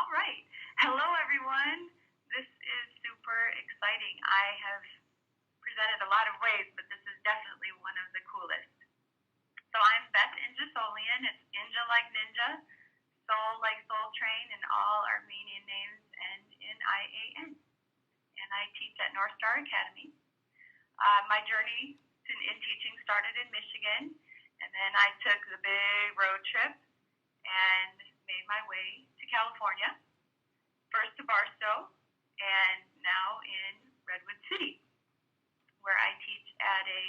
All right. Hello, everyone. This is super exciting. I have presented a lot of ways, but this is definitely one of the coolest. So I'm Beth Injasoulian. It's Inja like ninja, soul like soul train, and all Armenian names end in IAN. And I teach at North Star Academy. My journey in teaching started in Michigan, and then I took the big road trip and made my way to California, first to Barstow, and now in Redwood City, where I teach at a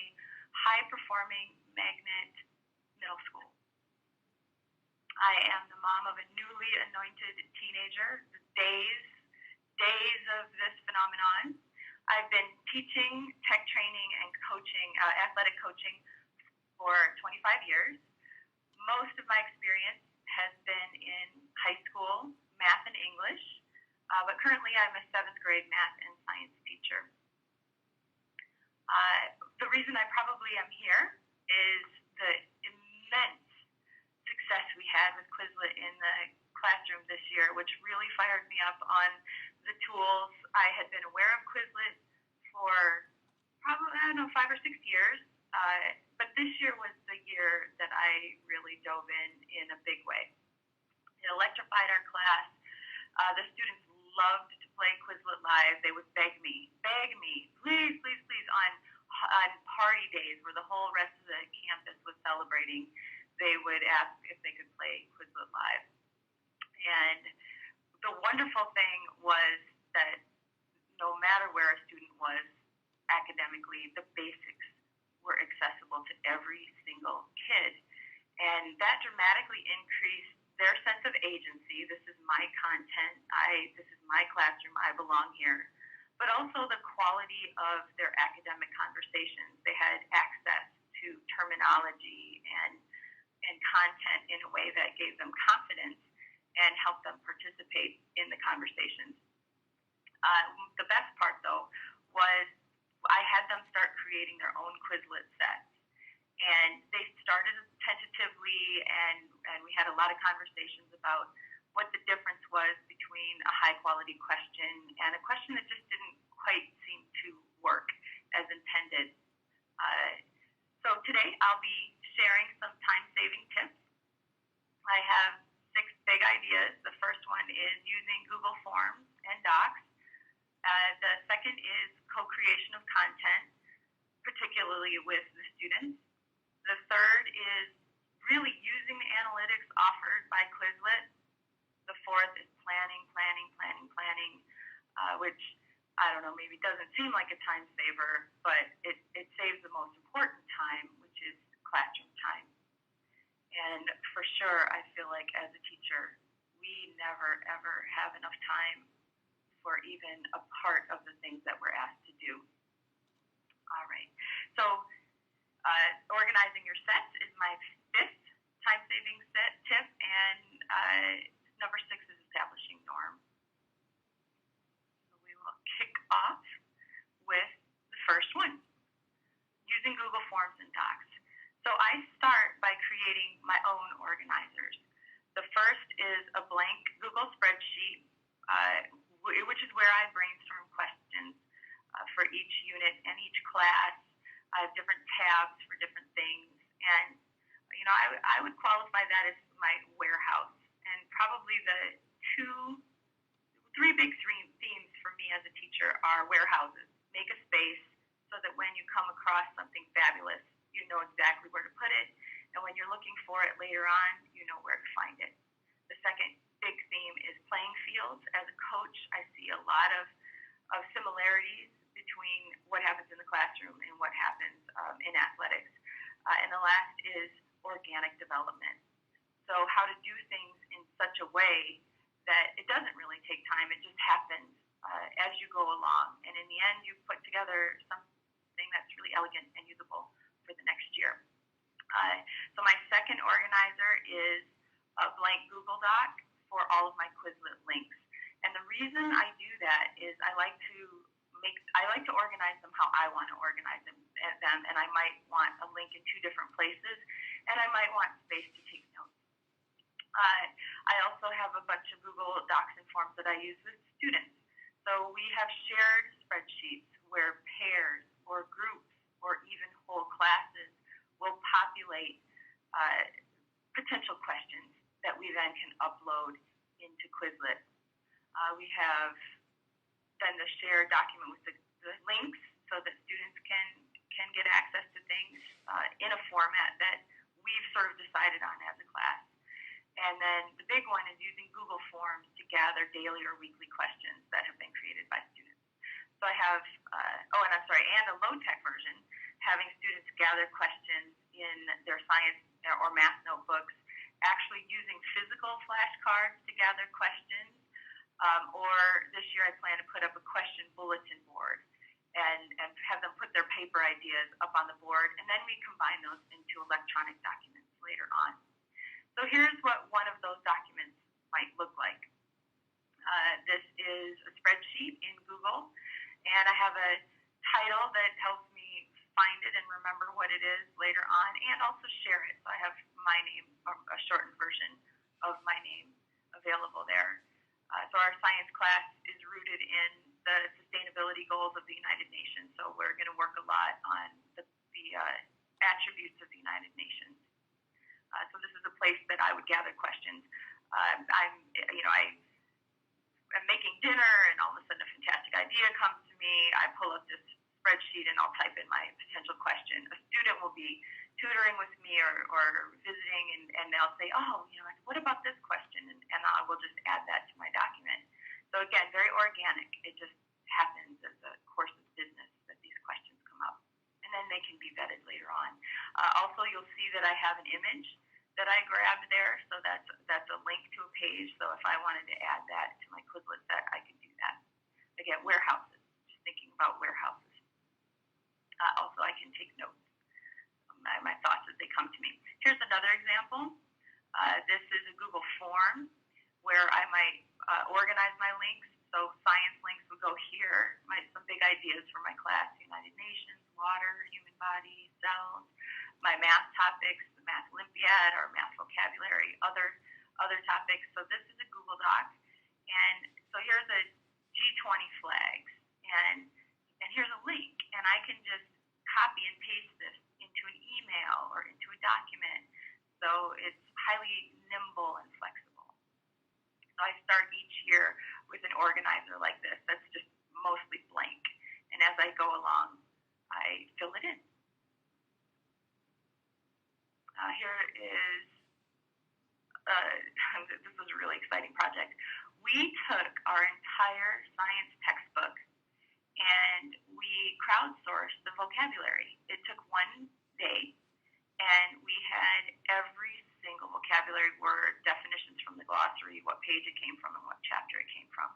high-performing magnet middle school. I am the mom of a newly anointed teenager, the days of this phenomenon. I've been teaching tech training and coaching, athletic coaching for 25 years. Most of my experience has been in high school, math and English, but currently I'm a 7th grade math and science teacher. The reason I probably am here is the immense success we had with Quizlet in the classroom this year, which really fired me up on the tools. I had been aware of Quizlet for probably, 5 or 6 years, but this year was the year that I really dove in a big way. It electrified our class. The students loved to play Quizlet Live. They would beg me, please, on party days where the whole rest of the campus was celebrating, they would ask if they could play Quizlet Live. And the wonderful thing was that no matter where a student was academically, the basics were accessible to every single kid. And that dramatically increased their sense of agency. This is my content. This is my classroom. I belong here. But also the quality of their academic conversations. They had access to terminology and content in a way that gave them confidence and helped them participate in the conversations. The best part, though, was I had them start creating their own Quizlet sets. And they started tentatively, and we had a lot of conversations about what the difference was between a high-quality question and a question that just didn't quite seem to work as intended. So today I'll be sharing some time-saving tips. I have 6 big ideas. The first one is using Google Forms and Docs. The second is co-creation of content, particularly with the students. The third is really using the analytics offered by Quizlet. The fourth is planning, which, I don't know, maybe doesn't seem like a time saver, but it saves the most important time, which is classroom time. And for sure, I feel like as a teacher, we never, ever have enough time for even a part of the things that we're asked to do. All right. So organizing your sets is my 5th time-saving tip, and number 6 is establishing norms. So we will kick off with the first one, using Google Forms and Docs. So I start by creating my own organizers. The first is a blank Google spreadsheet, which is where I brainstorm questions for each unit and each class. I have different tabs for different things, and I would qualify that as my warehouse. And probably the 3 big themes for me as a teacher are warehouses. Make a space so that when you come across something fabulous, you know exactly where to put it, and when you're looking for it later on, you know where to find it. The second big theme is playing fields. As a coach, I see a lot of similarities between what happens in the classroom and what happens in athletics. And the last is organic development. So how to do things in such a way that it doesn't really take time. It just happens as you go along. And in the end, you put together something that's really elegant and usable for the next year. So my second organizer is a blank Google Doc for all of my Quizlet links. And the reason I do that is I like to organize them how I want to organize them, and I might want a link in 2 different places, and I might want space to take notes. I also have a bunch of Google Docs and forms that I use with students. So we have shared spreadsheets where pairs or groups or even whole classes will populate potential questions that we then can upload into Quizlet. We have then the shared document with the links so that students can get access to things in a format that we've sort of decided on as a class. And then the big one is using Google Forms to gather daily or weekly questions that have been created by students. So I have, and a low-tech version, having students gather questions in their science or math notebooks, actually using physical flashcards to gather questions, or this year I plan to put up a question bulletin board and have them put their paper ideas up on the board, and then we combine those into electronic documents later on. So here's what one of those documents might look like. This is a spreadsheet in Google, and I have a title that helps me find it and remember what it is later on, and also share it. So I have my name, or a shortened version of my name available there. So our science class is rooted in the sustainability goals of the United Nations, so we're going to work a lot on the attributes of the United Nations. So this is a place that I would gather questions. I'm making dinner, and all of a sudden a fantastic idea comes to me. I pull up this spreadsheet and I'll type in my potential question. A student will be tutoring with me or visiting, and they'll say, what about this question? And I will just add that to my document. So again, very organic. It just happens as a course of business that these questions come up. And then they can be vetted later on. Also, you'll see that I have an image that I grabbed there, so that's a link to a page. So if I wanted to add that to my Quizlet set, I can do that. Again, warehouses, just thinking about warehouses. Also, I can take notes, my thoughts as they come to me. Here's another example. This is a Google form where I might organize my links. So science links would go here, some big ideas for my class: United Nations, water, human body, cells. My math topics, the Math Olympiad or math vocabulary, other topics. So this is a Google Doc, and so here's a G20 flags, and here's a link, and I can just copy and paste this into an email or into a document. So it's highly nimble and flexible. So I start each year with an organizer like this that's just mostly blank, and as I go along, I fill it in. Here is, this was a really exciting project. We took our entire science textbook and we crowdsourced the vocabulary. It took one day, and we had every single vocabulary word, definitions from the glossary, what page it came from and what chapter it came from.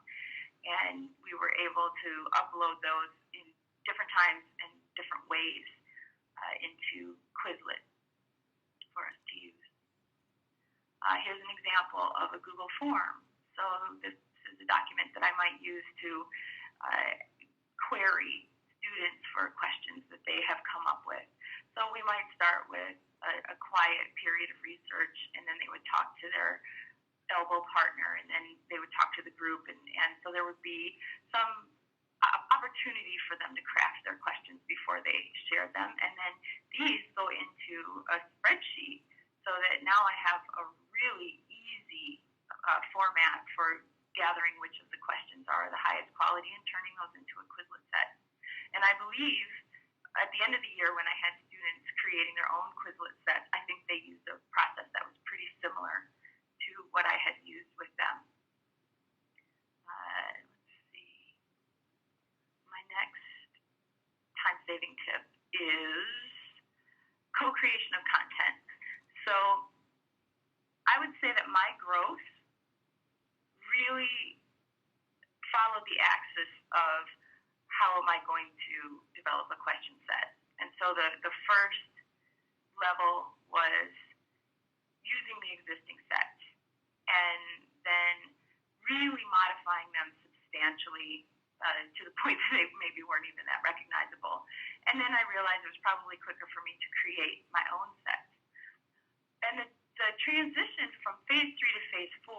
And we were able to upload those in different times and different ways into Quizlet for us to use. Here's an example of a Google form. So this is a document that I might use to query students for questions that they have come up with. So we might start with a quiet period of research, and then they would talk to their elbow partner, and then they would talk to the group, and so there would be some opportunity for them to craft their questions before they shared them. And then these go into a spreadsheet so that now I have a really easy format for gathering which of the questions are the highest quality and turning those into a Quizlet set. And I believe at the end of the year, when I had students creating their own Quizlet sets, I think they used a process that was pretty similar to what I had used with them. Next time-saving tip is co-creation of content. So I would say that my growth really followed the axis of how am I going to develop a question set. And so the first level was using the existing sets and then really modifying them substantially to the point that they maybe weren't even that recognizable. And then I realized it was probably quicker for me to create my own set. And the transition from phase 3 to phase 4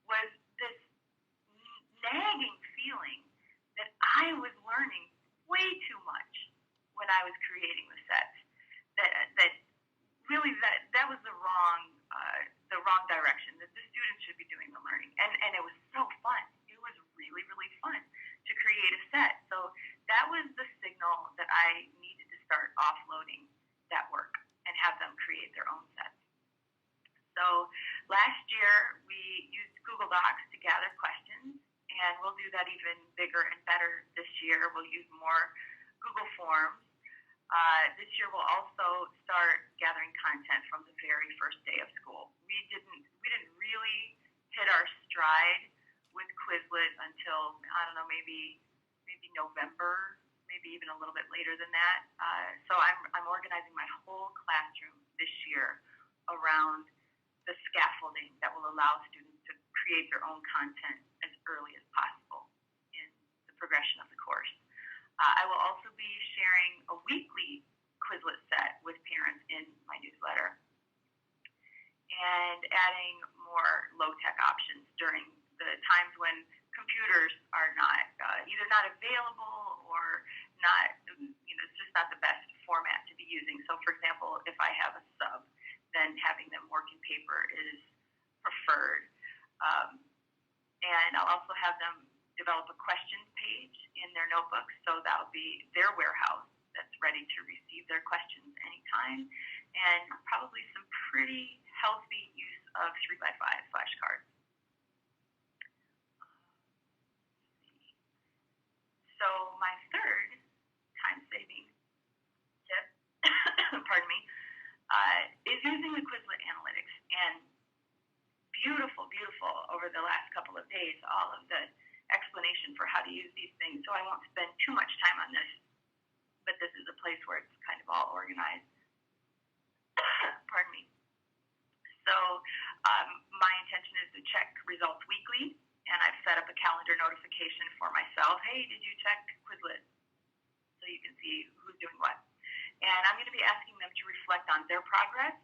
was this nagging feeling that I was learning way too much when I was creating the sets. That really that was the wrong direction. That the students should be doing the learning, and it was so fun. It was really, really fun to create a set. So that was the signal that I needed to start offloading that work and have them create their own sets. So last year we used Google Docs to gather questions, and we'll do that even bigger and better this year. We'll use more Google Forms. This year we'll also start gathering content from the very first day of school. We didn't really hit our stride with Quizlet until, I don't know, maybe November, maybe even a little bit later than that. So I'm organizing my whole classroom this year around the scaffolding that will allow students to create their own content as early as possible in the progression of the course. I will also be sharing a weekly Quizlet set with parents in my newsletter and adding more low-tech options during the times when computers are not either not available or not, it's just not the best format to be using. So, for example, if I have a sub, then having them work in paper is preferred. And I'll also have them develop a questions page in their notebooks, so that'll be their warehouse that's ready to receive their questions anytime, and probably some pretty healthy use of 3x5 flashcards. So my third time-saving tip, pardon me, is using the Quizlet Analytics. And beautiful over the last couple of days, all of the explanation for how to use these things. So I won't spend too much time on this, but this is a place where it's kind of all organized. Pardon me. So my intention is to check results weekly, and I've set up a calendar notification for myself. Hey, did you check Quizlet? So you can see who's doing what. And I'm going to be asking them to reflect on their progress.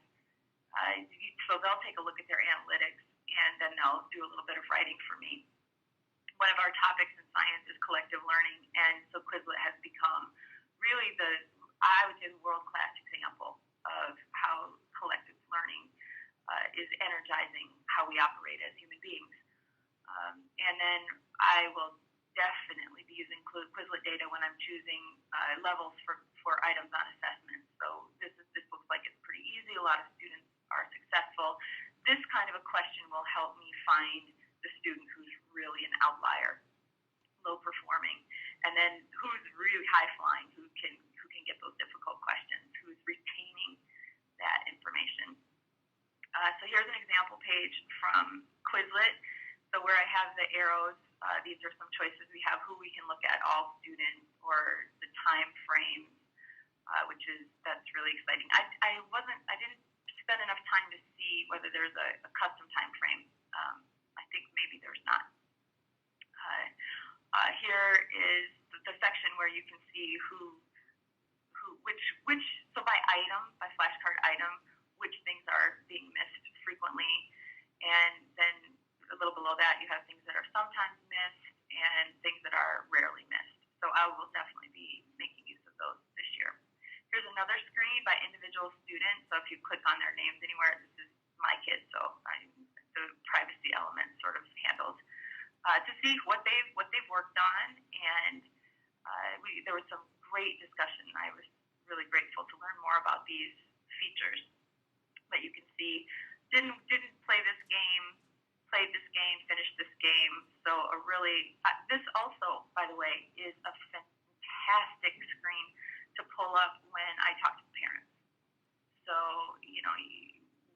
So they'll take a look at their analytics, and then they'll do a little bit of writing for me. One of our topics in science is collective learning, and so Quizlet has become really I would say, the world-class example of how collective learning is energizing how we operate as human beings. And then I will definitely be using Quizlet data when I'm choosing levels for items on assessment. So this looks like it's pretty easy. A lot of students are successful. This kind of a question will help me find the student who's really an outlier, low performing, and then who's really high flying, who can get those difficult questions, who's retaining that information. So here's an example page from Quizlet. So where I have the arrows, these are some choices we have: who we can look at, all students, or the time frame, that's really exciting. I didn't spend enough time to see whether there's a custom time frame. I think maybe there's not. Here is the section where you can see which so by item, by flashcard item, which things are being missed frequently, and then a little below that you have things that are sometimes missed and things that are rarely missed. So I will definitely be making use of those this year. Here's another screen by individual student. So if you click on their names anywhere, this is my kid, so the privacy element sort of handled. To see what they've worked on, and there was some great discussion. I was really grateful to learn more about these features. But you can see, didn't play this game, played this game, finished this game. So this also, by the way, is a fantastic screen to pull up when I talk to parents. So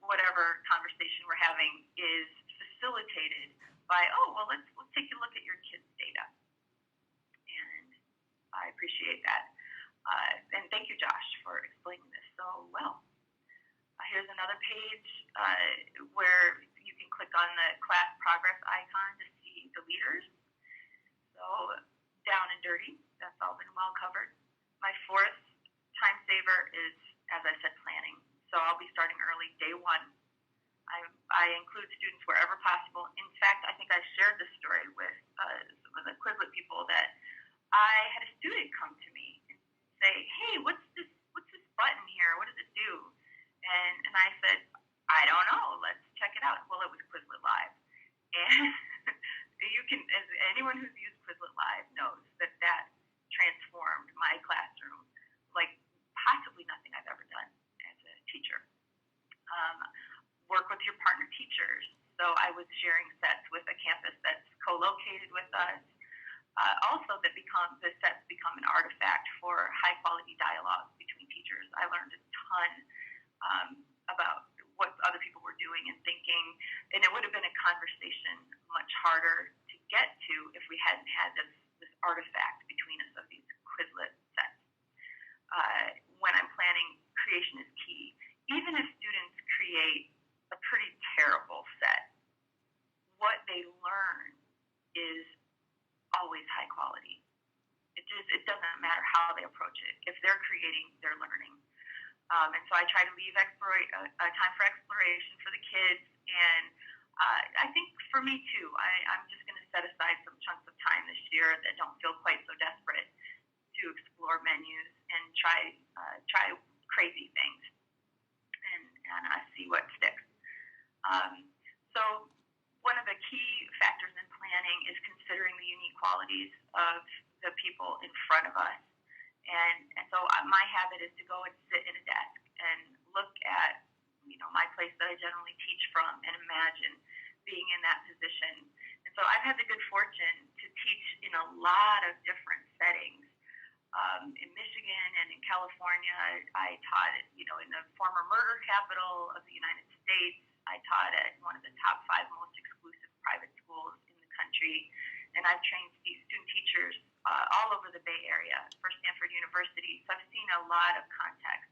whatever conversation we're having is facilitated by, let's take a look at your kids' data. And I appreciate that. And thank you, Josh, for explaining this so well. Here's another page where you can click on the class progress icon to see the leaders. So down and dirty, that's all been well covered. My fourth time saver is, as I said, planning. So I'll be starting early, day one. I include students wherever possible. In fact, I think I shared this story with some of the Quizlet people that I had a student come to me and say, "Hey, what's this button here? What does it do?" And I said, "I don't know. Let's check it out." Well, it was Quizlet Live, and you can, as anyone who's used Quizlet Live knows, that transformed my classroom like possibly nothing I've ever done as a teacher. Work with your partner teachers. So I was sharing sets with a campus that's co-located with us. Also, the sets become an artifact for high-quality dialogue between teachers. I learned a ton about what other people were doing and thinking, and it would have been a conversation much harder to get to if we hadn't had this artifact between us of these Quizlet sets. When I'm planning, creation is key. Even if students create a pretty terrible set, what they learn is always high quality. It doesn't matter how they approach it. If they're creating, they're learning. And so I try to leave time for exploration for the kids. And I think for me too, I'm just going to set aside some chunks of time this year that don't feel quite so desperate to explore menus and try crazy things and see what sticks. So one of the key factors in planning is considering the unique qualities of the people in front of us. And so my habit is to go and sit in a desk and look at, my place that I generally teach from and imagine being in that position. And so I've had the good fortune to teach in a lot of different settings. In Michigan and in California, I taught in the former murder capital of the United States. I taught at one of the top 5 most exclusive private schools in the country. And I've trained student teachers all over the Bay Area for Stanford University. So I've seen a lot of context.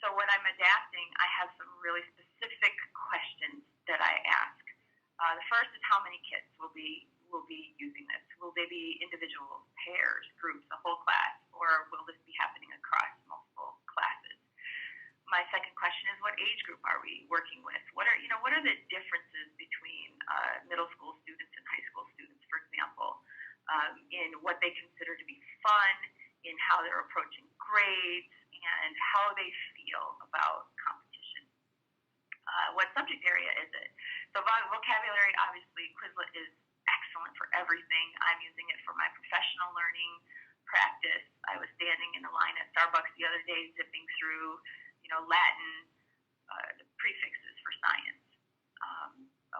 So when I'm adapting, I have some really specific questions that I ask. The first is how many kids will be using this? Will they be individuals, pairs, groups, a whole class, or will this be happening across multiple classes? My second question is, what age group are we working with? What are the differences between middle school students and high school students, for example, in what they consider to be fun, in how they're approaching grades, and how they feel about competition? What subject area is it? So vocabulary, obviously, Quizlet is excellent for everything. I'm using it for my professional learning practice. I was standing in a line at Starbucks the other day, zipping through, Latin prefixes for science.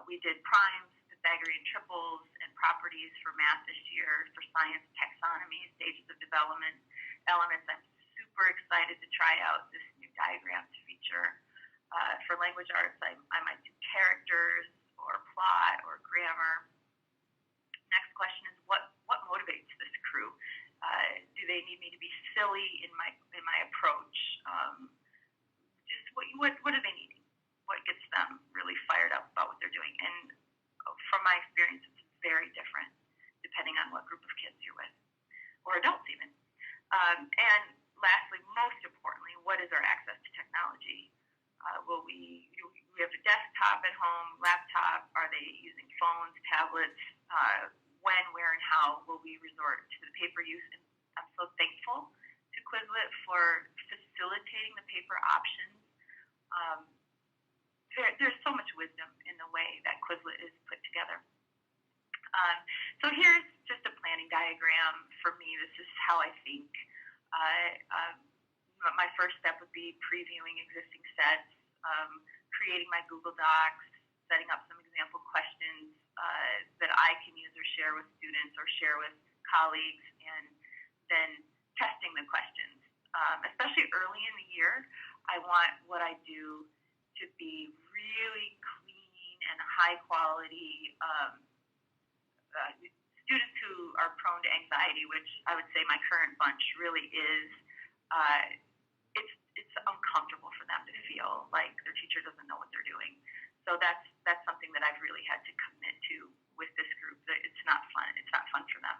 We did primes, Pythagorean triples, and properties for math this year. For science, taxonomy, stages of development, elements. I'm super excited to try out this new diagrams feature. For language arts, I might do characters or plot or grammar. Next question is, what motivates this crew? Do they need me to be silly in my approach? Just what are they needing? What gets them really fired up about what they're doing? And from my experience, it's very different depending on what group of kids you're with, or adults even. And lastly, most importantly, what is our access to technology? We have a desktop at home, laptop? Are they using phones, tablets? When, where, and how will we resort to the paper use? And I'm so thankful to Quizlet for facilitating the paper options. There's so much wisdom in the way that Quizlet is put together. So here's just a planning diagram for me. This is how I think. My first step would be previewing existing sets, creating my Google Docs, setting up some example questions that I can use or share with students or share with colleagues, and then testing the questions. Especially early in the year, I want what I do to be really clean and high quality. Students who are prone to anxiety, which I would say my current bunch really is, it's uncomfortable for them to feel like their teacher doesn't know what they're doing. So that's something that I've really had to commit to with this group. That it's not fun. It's not fun for them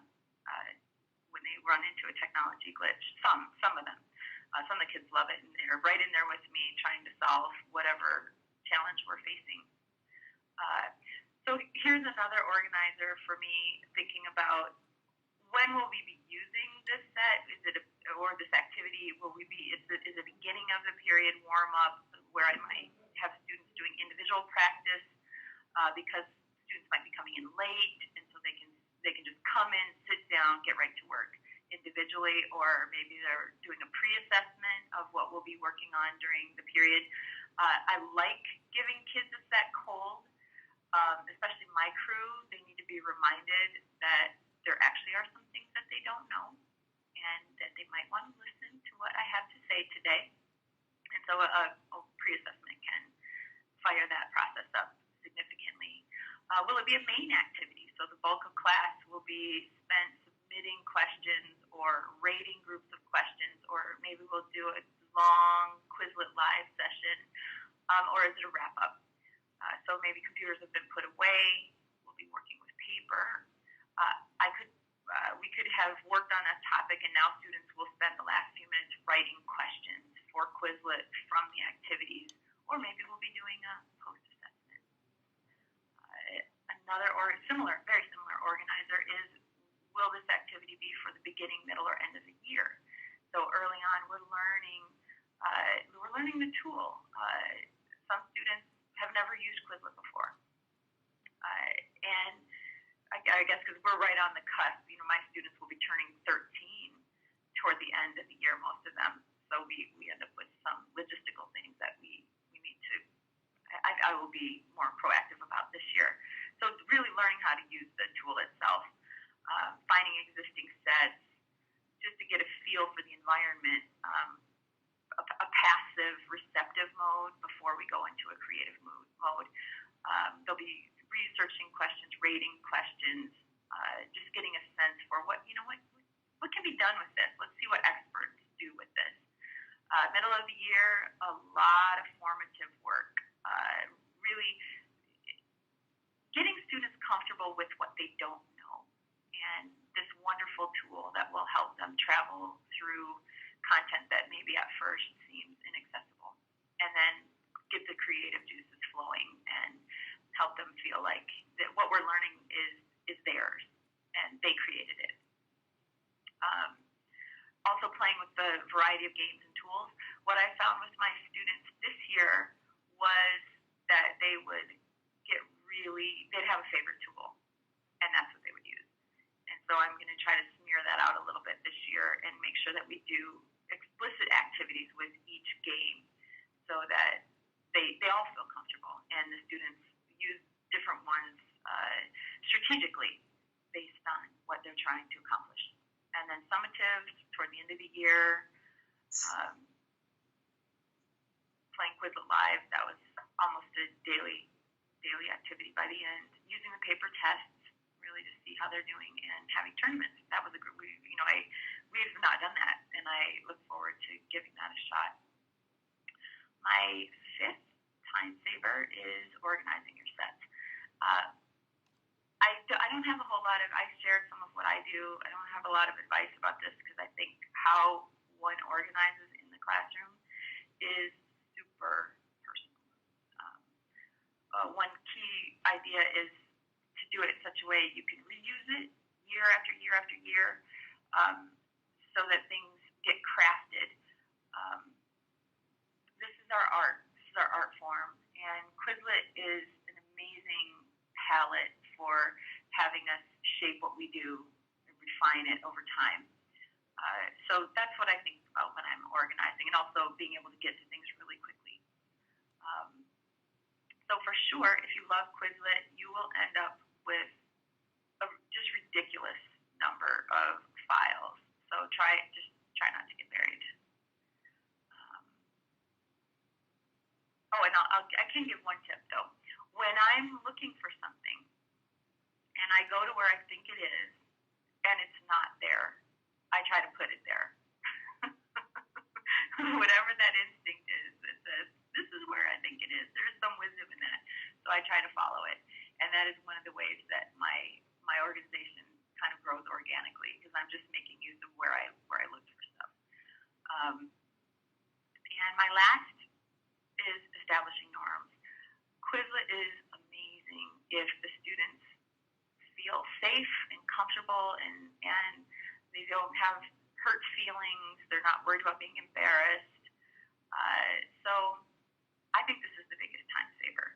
when they run into a technology glitch. Some of them. Some of the kids love it, and they're right in there with me trying to solve whatever another organizer for me, thinking about when will we be using this set? Or this activity? Is the beginning of the period warm up where I might have students doing individual practice because students might be coming in late, and so they can just come in, sit down, get right to work individually, or maybe they're doing a pre-assessment of what we'll be working on during the period. I like giving kids a set cold, especially my crew. They need to be reminded that there actually are some things that they don't know and that they might want to listen to what I have to say today. And so a pre-assessment can fire that process up significantly. Will it be a main activity? So the bulk of class will be spent submitting questions or rating groups of questions, or maybe we'll do a long Quizlet live session, or is it a wrap-up? So maybe computers have been put away. We'll be working with paper. We could have worked on a topic, and now students will spend the last few minutes writing questions for Quizlet from the activities, or maybe we'll be doing a post-assessment. Another very similar organizer is, will this activity be for the beginning, middle, or end of the year? So early on, we're learning the tool. Some students have never used Quizlet before, and I guess because we're right on the cusp. My students will be turning 13 toward the end of the year, most of them. So we end up with some logistical things that we need to. I will be more proactive about this year. So really learning how to use the tool itself, finding existing sets, just to get a feel for the environment, a passive, receptive mode before we go into a creative mode. They'll be researching questions, rating questions, just getting a sense for what can be done with this. Let's see what experts do with this. Middle of the year, a lot of formative work, really getting students comfortable with what they don't know, and this wonderful tool that will help them travel through content that maybe at first seems inaccessible, and then get the creative juices flowing and help them feel like that what we're learning is theirs and they created it. Also playing with the variety of games and tools. What I found with my students this year was that they'd have a favorite tool, and that's what they would use. And so I'm going to try to smear that out a little bit this year and make sure that we do explicit activities with each game so that they all feel comfortable, and the students use different ones strategically based on what they're trying to accomplish. And then summatives toward the end of the year, playing Quizlet Live, that was almost a daily activity by the end. Using the paper tests really to see how they're doing, and having tournaments. That was a group. We've not done that, and I look forward to giving that a shot. My fifth time saver is organizing your sets. I don't have a whole lot of. I shared some of what I do. I don't have a lot of advice about this because I think how one organizes in the classroom is super personal. One key idea is to do it in such a way you can reuse it year after year after year, so that things get crafted. This is our art. This is our art form, and Quizlet is an amazing palette for having us shape what we do and refine it over time. So that's what I think about when I'm organizing, and also being able to get to things really quickly. So for sure, if you love Quizlet, you will end up with a just ridiculous number of files. So try not to get buried. And I can give one tip though. When I'm looking for something and I go to where I think it is and it's not there, I try to put it there. Whatever that instinct is that says, this is where I think it is. There's some wisdom in that. So I try to follow it. And that is one of the ways that my organization kind of grows organically, because I'm just making use of where I look for stuff. And my last is establishing norms. Quizlet is amazing if the students have hurt feelings. They're not worried about being embarrassed. So I think this is the biggest time saver,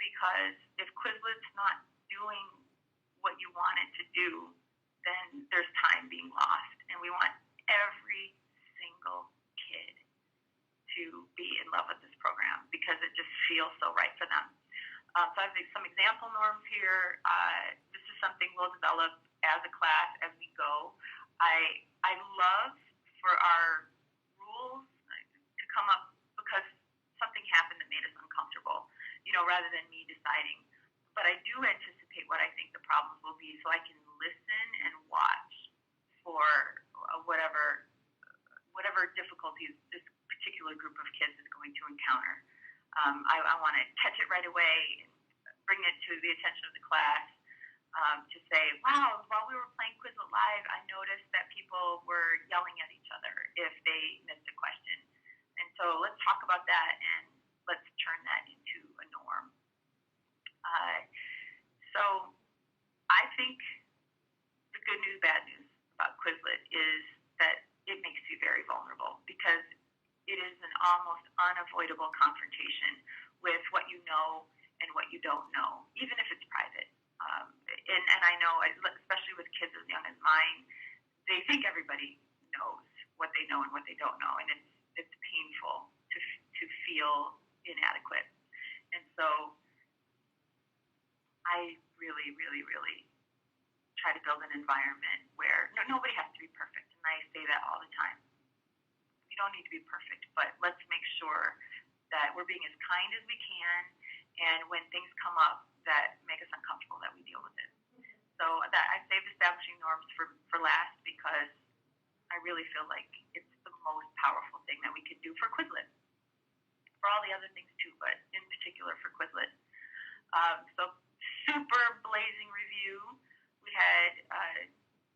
because if Quizlet's not doing what you want it to do, then there's time being lost. And we want every single kid to be in love with this program because it just feels so right for them. So I have some example norms here. This is something we'll develop as a class as we go. I love for our rules to come up because something happened that made us uncomfortable, rather than me deciding. But I do anticipate what I think the problems will be, so I can listen and watch for whatever difficulties this particular group of kids is going to encounter. I want to catch it right away and bring it to the attention of the class to say, wow, while we were playing Quizlet Live, I noticed that people were yelling at each other if they missed a question. And so let's talk about that and let's turn that into a norm. So I think the good news, bad news about Quizlet is that it makes you very vulnerable, because it is an almost unavoidable confrontation with what you know and what you don't know, even if it's private. And I know, especially with kids as young as mine, they think everybody knows what they know and what they don't know, and it's painful to feel inadequate. And so I really, really, really try to build an environment where nobody has to be perfect, and I say that all the time. We don't need to be perfect, but let's make sure that we're being as kind as we can, and when things come up that make us uncomfortable, that we deal with it. So that I saved establishing norms for last, because I really feel like it's the most powerful thing that we could do for Quizlet. For all the other things too, but in particular for Quizlet. So super blazing review. We had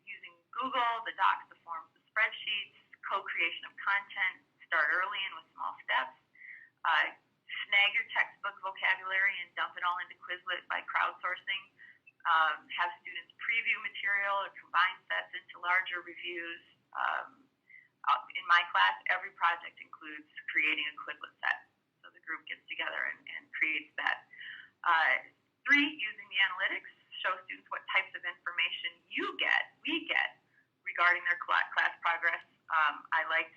using Google, the docs, the forms, the spreadsheets, co-creation of content, start early and with small steps. Snag your textbook vocabulary and dump it all into Quizlet by crowdsourcing. Have students preview material or combine sets into larger reviews. In my class, every project includes creating a Quizlet set. So the group gets together and creates that. 3, using the analytics, show students what types of information we get regarding their class progress. I liked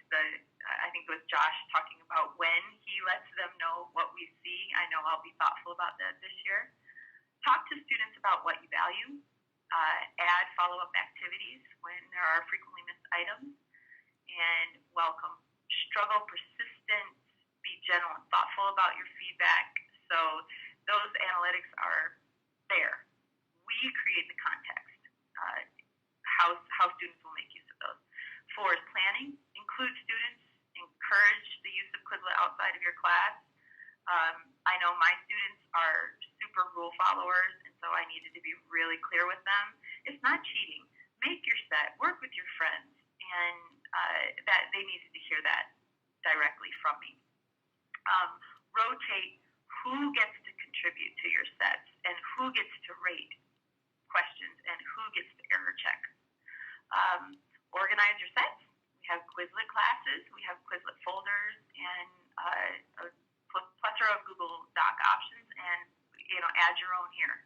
I think it was Josh talking about when he lets them know what we see. I know I'll be thoughtful about that this year. Talk to students about what you value. Add follow-up activities when there are frequently missed items. And welcome struggle, persistence, be gentle and thoughtful about your feedback. So those analytics are there. We create the context, how students will make use of those. 4 is planning. Include students. Encourage the use of Quizlet outside of your class. I know my students are super rule followers, and so I needed to be really clear with them. It's not cheating. Make your set. Work with your friends. And that they needed to hear that directly from me. Rotate who gets to contribute to your sets and who gets to rate questions and who gets to error check. Organize your sets. We have Quizlet classes, we have Quizlet folders, and a plethora of Google Doc options, and add your own here.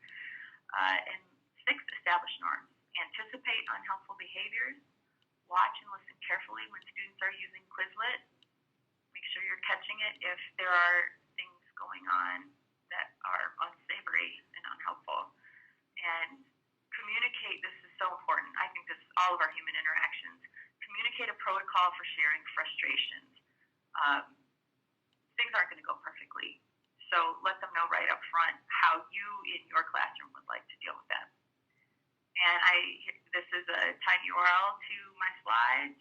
And 6, establish norms. Anticipate unhelpful behaviors. Watch and listen carefully when students are using Quizlet. Make sure you're catching it if there are things going on that are unsavory and unhelpful. And communicate, this is so important. I think this is all of our human interactions. Communicate a protocol for sharing frustrations. Things aren't going to go perfectly. So let them know right up front how you in your classroom would like to deal with that. And this is a tiny URL to my slides,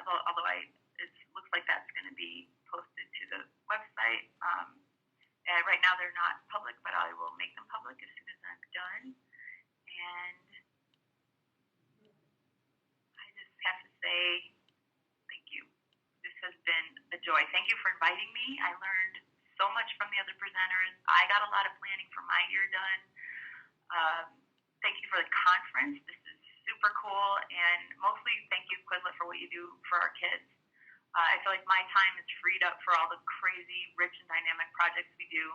although it looks like that's going to be posted to the website. And right now they're not public, but I will make them public as soon as I'm done. And I just have to say thank you. This has been a joy. Thank you for inviting me. I learned so much from the other presenters. I got a lot of planning for my year done. Thank you for the conference. This is super cool. And mostly thank you, Quizlet for what you do for our kids. I feel like my time is freed up for all the crazy, rich, and dynamic projects we do